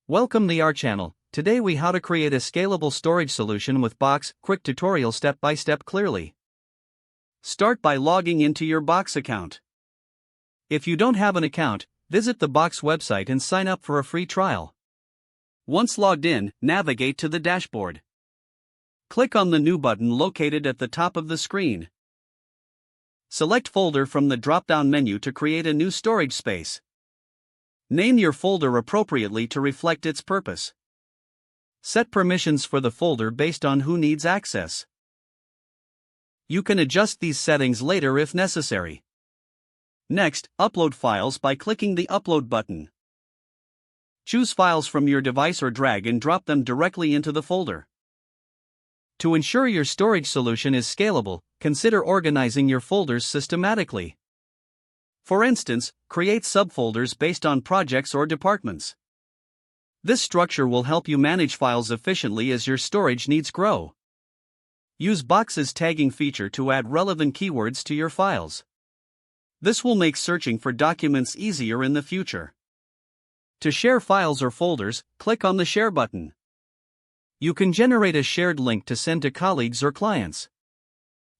Welcome to our channel. Today we how to create a scalable storage solution with Box. Quick tutorial step by step clearly. Start by logging into your Box account. If you don't have an account, visit the Box website and sign up for a free trial. Once logged in, navigate to the dashboard. Click on the New button located at the top of the screen. Select Folder from the drop-down menu to create a new storage space. Name your folder appropriately to reflect its purpose. Set permissions for the folder based on who needs access. You can adjust these settings later if necessary. Next, upload files by clicking the Upload button. Choose files from your device or drag and drop them directly into the folder. To ensure your storage solution is scalable, consider organizing your folders systematically. For instance, create subfolders based on projects or departments. This structure will help you manage files efficiently as your storage needs grow. Use Box's tagging feature to add relevant keywords to your files. This will make searching for documents easier in the future. To share files or folders, click on the Share button. You can generate a shared link to send to colleagues or clients.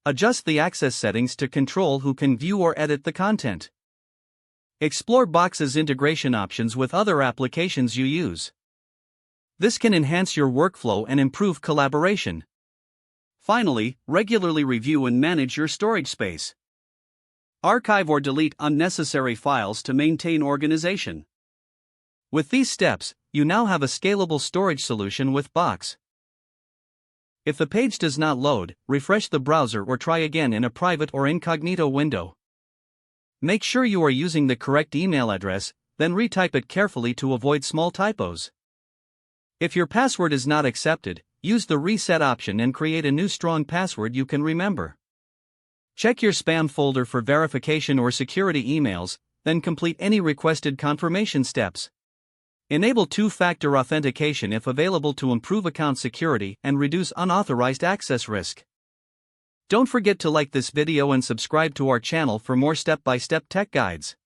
Adjust the access settings to control who can view or edit the content. Explore Box's integration options with other applications you use. This can enhance your workflow and improve collaboration. Finally, regularly review and manage your storage space. Archive or delete unnecessary files to maintain organization. With these steps, you now have a scalable storage solution with Box. If the page does not load, refresh the browser or try again in a private or incognito window. Make sure you are using the correct email address, then retype it carefully to avoid small typos. If your password is not accepted, use the reset option and create a new strong password you can remember. Check your spam folder for verification or security emails, then complete any requested confirmation steps. Enable two-factor authentication if available to improve account security and reduce unauthorized access risk. Don't forget to like this video and subscribe to our channel for more step-by-step tech guides.